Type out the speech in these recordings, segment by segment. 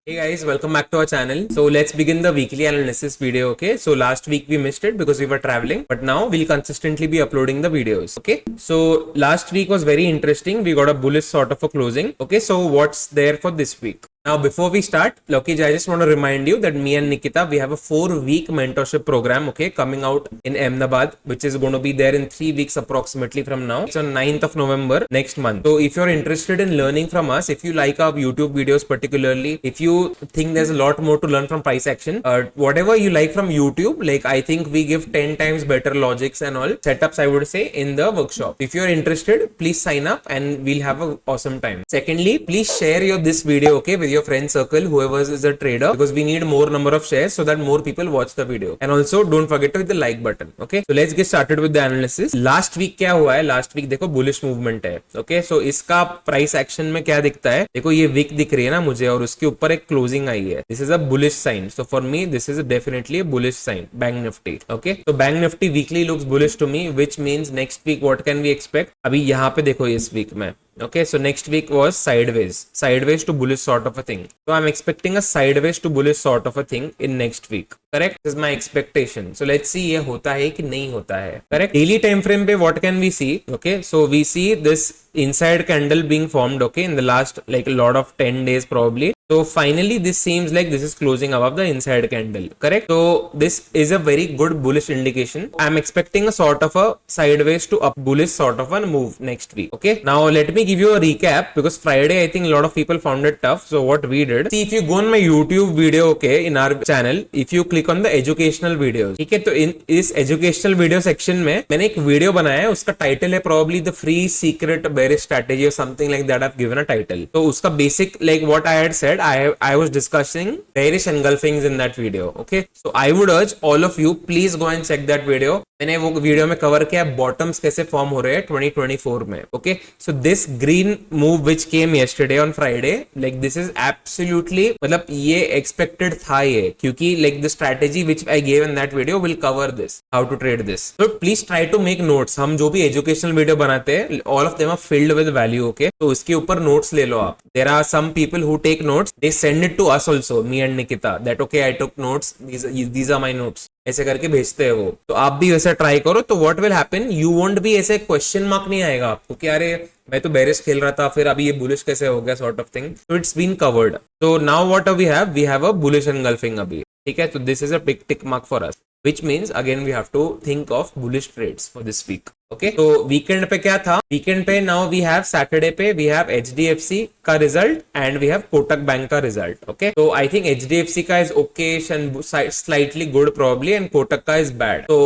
Hey guys, welcome back to our channel. So let's begin the weekly analysis video, okay? So last week we missed it because we were traveling, but now we'll consistently be uploading the videos, okay? So last week was very interesting. We got a bullish sort of a closing, okay? So what's there for this week? Now, before we start, Lokij, I just want to remind you that me and Nikita, we have a 4-week mentorship program, okay, coming out in Ahmedabad, which is going to be there in 3 weeks approximately from now. It's on 9th of November next month. So if you're interested in learning from us, if you like our YouTube videos particularly, if you think there's a lot more to learn from price action, whatever you like from YouTube, like I think we give 10 times better logics and all setups, I would say, in the workshop. If you're interested, please sign up and we'll have an awesome time. Secondly, please share this video, okay, with your friend circle, whoever is a trader, because we need more number of shares so that more people watch the video. And also don't forget to hit the like button, okay? So let's get started with the analysis. Last week क्या हुआ है? Last week देखो bullish movement है, okay? So इसका price action में क्या दिखता है? देखो ये wick दिख रही है ना मुझे, और उसके ऊपर एक closing आई है. This is a bullish sign. So for me this is definitely a bullish sign. Bank Nifty, okay? So Bank Nifty weekly looks bullish to me, which means next week what can we expect? अभी यहाँ पे देखो इस week में. Okay, so next week was sideways to bullish sort of a thing. So I'm expecting a sideways to bullish sort of a thing in next week. Correct? This is my expectation. So let's see ये होता है कि नहीं होता है. Correct? Daily time frame पे what can we see? Okay, so we see this inside candle being formed, okay, in the last like a lot of 10 days probably. So finally this seems like this is closing above the inside candle. Correct? So this is a very good bullish indication. I'm expecting a sort of a sideways to up bullish sort of a move next week. Okay, now let me give you a recap, because Friday I think a lot of people found it tough. So what we did, see, if you go on my YouTube video, okay, in our channel, if you click on the educational videos, ठीक है, तो इन इस educational video section में मैंने एक video बनाया है, उसका टाइटल है probably the free secret bearish strategy or something like that. I've given a title. तो उसका basic like what I had said, I was discussing bearish engulfings in that video. Okay, so I would urge all of you, please go and check that video. मैंने वो video में cover किया bottoms कैसे form हो रहे हैं 2024 में. Okay, so this green move which came yesterday on Friday, like this is absolutely, मतलब ये एक्सपेक्टेड था ये, क्योंकि like the strategy which I gave in that video will cover this, how to trade this. So please try to make notes. हम जो भी educational video बनाते हैं, all of them are filled with value. Okay, तो उसके ऊपर notes ले लो आप. There are some people who take notes, they send it to us also, me and Nikita, that okay I took notes, these are my notes, ऐसे करके भेजते हैं वो. तो आप भी वैसा ट्राई करो. तो what will happen, you won't be ऐसे क्वेश्चन मार्क नहीं आएगा आपको कि अरे मैं तो बेरिश खेल रहा था, फिर अभी ये बुलिश कैसे हो गया, सॉर्ट ऑफ थिंग. तो इट्स बीन कवर्ड. तो now what we have a bullish engulfing अभी. ठीक है, तो this is a big tick mark for us, which means again we have to think of bullish trades for this week. Okay, तो weekend पे क्या था? Weekend पे now we have Saturday पे we have HDFC का result and we have Kotak Bank का result. Okay, so I think HDFC का is okay and slightly good probably, and Kotak का is bad. So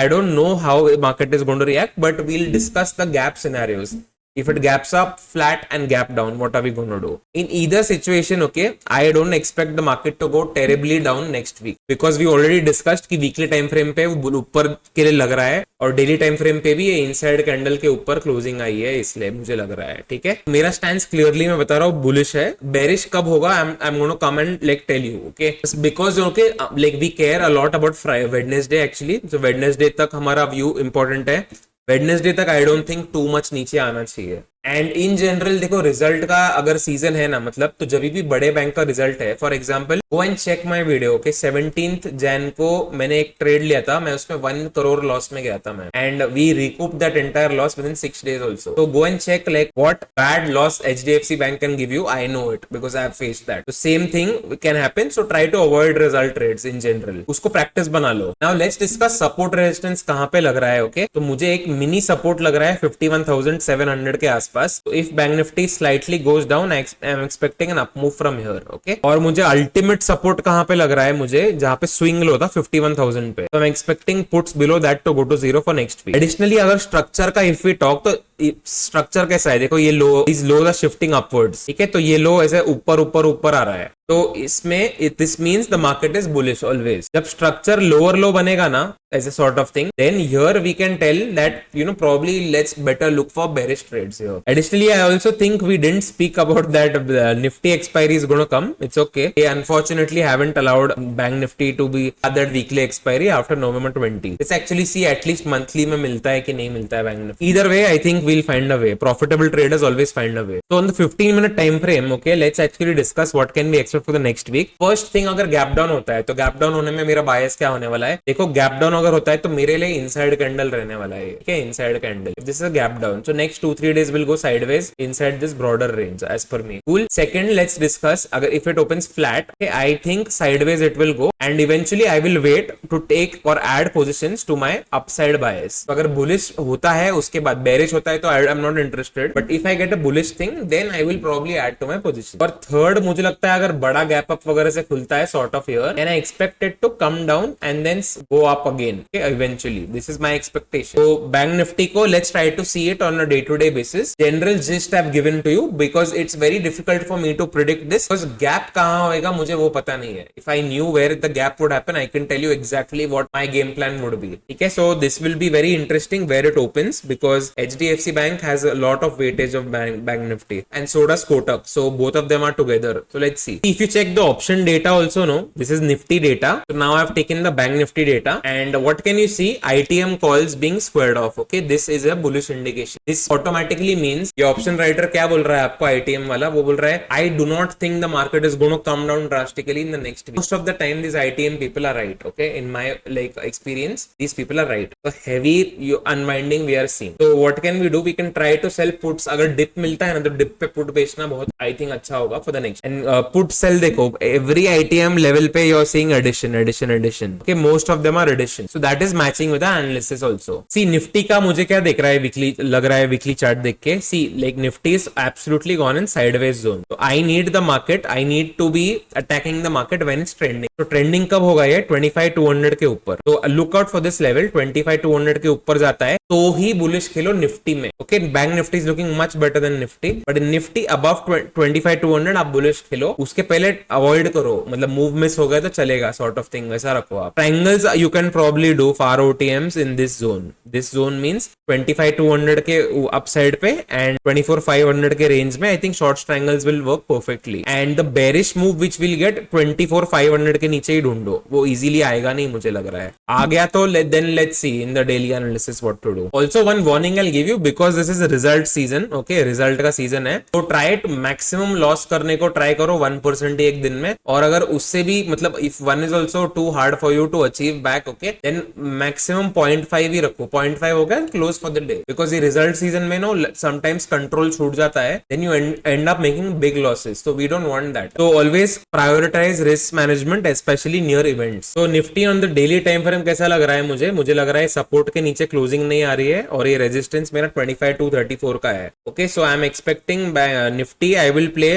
I don't know how market is going to react, but we'll discuss the gap scenarios. If it gaps up, flat and gap down, what are we going to do? In either situation, okay, I don't expect the market to go terribly down next week, because we already discussed कि weekly time frame पे वो ऊपर के लिए लग रहा है, और daily time frame पे भी ये inside candle के ऊपर closing आई है, इसलिए मुझे लग रहा है. ठीक है, मेरा stance clearly मैं बता रहा हूँ bullish है. bearish कब होगा, I'm going to come and like tell you, okay, because okay, like we care a lot about Wednesday actually. So Wednesday तक हमारा view important है. वेडनेसडे तक I don't think too much नीचे आना चाहिए. एंड इन जनरल देखो, result का अगर सीजन है ना, मतलब तो जब भी बड़े बैंक का रिजल्ट है, for example go and check my video. Okay, 17th Jan को मैंने एक ट्रेड लिया था, मैं उसमें 1 करोड़ लॉस में गया था मैं, and we recoup that entire loss within 6 days also. तो go and check like what bad loss HDFC bank can give you. I know it because I have faced that. तो same thing can happen. So try to avoid result trades in general, उसको practice बना लो. Now let's discuss support resistance कहां पे लग रहा है. Okay, तो मुझे एक मिनी सपोर्ट लग रहा है 51,700 के आसपास. तो if bank Nifty slightly goes down, I am expecting N up move from here. Okay, और मुझे अल्टीमेट सपोर्ट कहां पे लग रहा है, मुझे जहां पे स्विंग लो था 51,000 पे. तो I am expecting puts below that to go to zero for next week. Additionally अगर स्ट्रक्चर का इफ वी टॉक, तो स्ट्रक्चर कैसा है देखो, ये low is low the shifting upwards. ठीक है, तो ये लो ऐसे ऊपर ऊपर ऊपर आ रहा है. तो इसमें this means the market is bullish always. जब स्ट्रक्चर लोअर लो बनेगा ना, as a sort of thing, then here we can tell that, probably let's better look for bearish trades here. Additionally, I also think we didn't speak about that Nifty expiry is going to come. It's okay. They unfortunately haven't allowed Bank Nifty to be at that weekly expiry after November 20. Let's actually see at least monthly में मिलता है कि नहीं मिलता है Bank Nifty. Either way, I think we'll find a way. Profitable traders always find a way. So on the 15-minute time frame, okay, let's actually discuss what can we expect for the next week. First thing, अगर gap down होता है तो gap down होने में मेरा bias क्या होने वाला है? देखो, gap down अगर होता है तो मेरे लिए inside candle रहने वाला है. Okay, inside candle. If this is a gap down, so next 2-3 days will go sideways inside this broader range as per me. Cool. Second, let's discuss अगर if it opens flat, okay, I think sideways it will go and eventually I will wait to take or add positions to my upside bias. तो अगर bullish होता है उसके बाद bearish होता है तो I am not interested. But if I get a bullish thing, then I will probably add to my position. और third, मुझे लगता है अगर बड़ा gap up वगैरह से खुलता है sort of here, and I expect it to come down and then go up again. Okay, eventually. This is my expectation. So Bank Nifty को let's try to see it on a day-to-day basis. General gist I've given to you because it's very difficult for me to predict this because gap कहाँ होएगा मुझे वो पता नहीं है. If I knew where the gap would happen, I can tell you exactly what my game plan would be. Okay, so this will be very interesting where it opens because HDFC Bank has a lot of weightage of Bank Nifty and so does Kotak. So both of them are together. So let's see. If you check the option data also, no, this is Nifty data. So now I've taken the Bank Nifty data and what can you see? ITM calls being squared off. Okay, this is a bullish indication. This automatically means your option writer क्या बोल रहा है आपको ITM वाला? वो बोल रहा है I do not think the market is going to come down drastically in the next week. Most of the time these ITM people are right. Okay, in my experience, these people are right. So heavy unwinding we are seeing. So what can we do? We can try to sell puts. अगर dip मिलता है ना तो dip पे put बेचना बहुत I think अच्छा होगा for the next. And put sell देखो every ITM level पे you're seeing addition. Okay, most of them are addition. So that is matching with the analysis also. See Nifty का मुझे क्या देख रहा है weekly लग रहा है weekly chart देख के. See like Nifty is absolutely gone in sideways zone. So I need the market. I need to be attacking the market when it's trending. तो ट्रेंडिंग कब होगा ये 25,200 के ऊपर. तो look out for this level 25,200 के ऊपर जाता है तो ही बुलिश खेलो निफ्टी में. Okay, bank Nifty is looking much better than Nifty but Nifty above 25,200 आप बुलिश खेलो. उसके पहले अवॉइड करो, मतलब मूव मिस हो गया तो चलेगा सॉर्ट ऑफ थिंग, वैसा रखो आप. Triangles you can probably do for OTMs in this zone. This zone means 25,200 के अपसाइड पे एंड 24,500 के रेंज में I think short triangles will work perfectly. And the bearish move which will get 24,500 के नीचे ही ढूंढो, वो इजीली आएगा नहीं मुझे लग रहा है. आ गया तो then let's see in the daily analysis what to do. Also one warning I give you because this is result season. Okay, result का सीजन है तो ट्राई टू मैक्सिमम लॉस करने को ट्राई करो 1% एक दिन में. और अगर उससे भी मतलब if 1 is also too hard for you to achieve back, okay, then maximum 0.5 ही रखो. 0.5 हो गया close for the day because ये रिजल्ट सीजन में नो समटाइम्स कंट्रोल छूट जाता है, then you end up making big losses. तो वी डोंट वांट दैट. तो always prioritise risk management specially near events. तो Nifty on the daily time frame कैसा लग रहा है मुझे लग रहा है सपोर्ट के नीचे क्लोजिंग नहीं आ रही है और ये रेजिस्टेंस मेरा 25,234 का है. Okay, so I am expecting Nifty I will play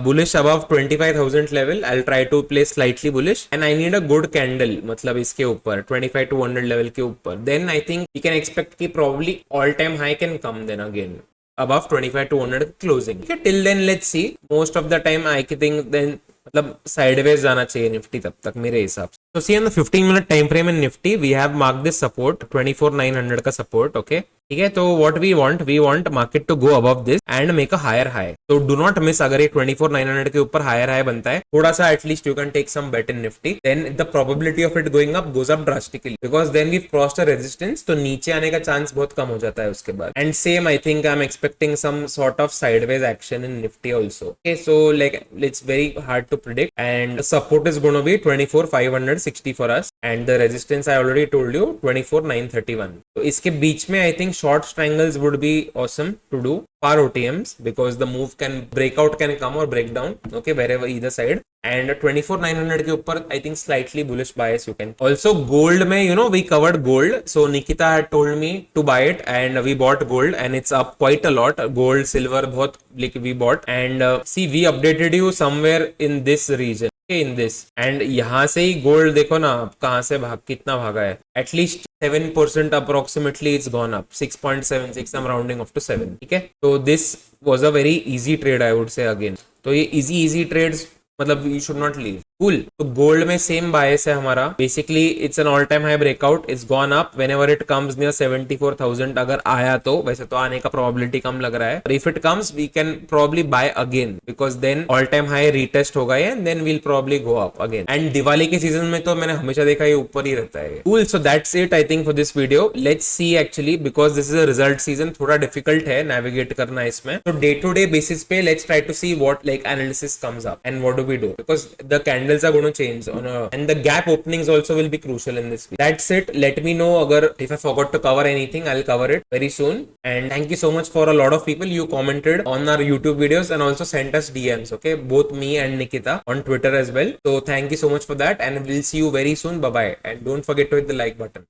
bullish above 25,000 level. I will try to play slightly bullish and I need a good candle मतलब इसके ऊपर 25,200 लेवल के ऊपर. Then I think you can expect कि probably all time high can come then again above 25,200 closing. Okay, till then let's see. Most of the time I think then मतलब sideways जाना चाहिए निफ्टी तब तक मेरे हिसाब से. तो see on the 15-minute time frame in Nifty we have mark this support 24,900 का सपोर्ट. ओके, ठीक है. तो what we want market to go above this and make a higher high. तो डू नॉट मिस, अगर ये 24,900 के ऊपर हायर हाई बनता है थोड़ा सा at least you can take some bet in Nifty. Then the probability of it going up goes up drastically because then we crossed a resistance. तो नीचे आने का चांस बहुत कम हो जाता है उसके बाद. And same I think I am expecting some sort of sideways action in Nifty also. Okay, so like it's very hard to predict and the support is going to be 24,560 for us and the resistance I already told you 24,931. So इसके बीच में I think short triangles would be awesome to do for OTMs because the move can breakout can come or break down, okay, wherever either side. And 24,900 के ऊपर I think slightly bullish bias you can. Also gold में you know we covered gold, so Nikita had told me to buy it and we bought gold and it's up quite a lot. Gold, silver बहुत like we bought and see we updated you somewhere in this region. In this and यहाँ से ही gold देखो ना कहाँ से कितना भागा है. At least 7% approximately it's gone up 6.76. I'm rounding off to 7. ठीक है, तो this was a very easy trade I would say again. तो ये इजी ट्रेड्स मतलब you should not leave. Cool. तो गोल्ड में सेम बायस है हमारा, basically it's an all time high breakout, it's gone up whenever it comes near 74,000 अगर आया तो, वैसे तो आने का प्रोबेबिलिटी कम लग रहा है, if it comes we can probably buy again because then all time high retest होगा and then we'll probably go up again. And Diwali के सीजन में तो मैंने हमेशा देखा ये ऊपर ही रहता है। Cool, so that's it I think for this video. Let's see actually because this is a result season, थोड़ा डिफिकल्ट है नेविगेट करना इसमें, तो डे टू डे बेसिस पे let's try to see what like analysis comes up and what do we do because the candles are going to change and the gap openings also will be crucial in this week. That's it. Let me know agar if I forgot to cover anything, I'll cover it very soon. And thank you so much for a lot of people you commented on our YouTube videos and also sent us DMs, okay, both me and Nikita on Twitter as well. So thank you so much for that and we'll see you very soon. Bye bye, and don't forget to hit the like button.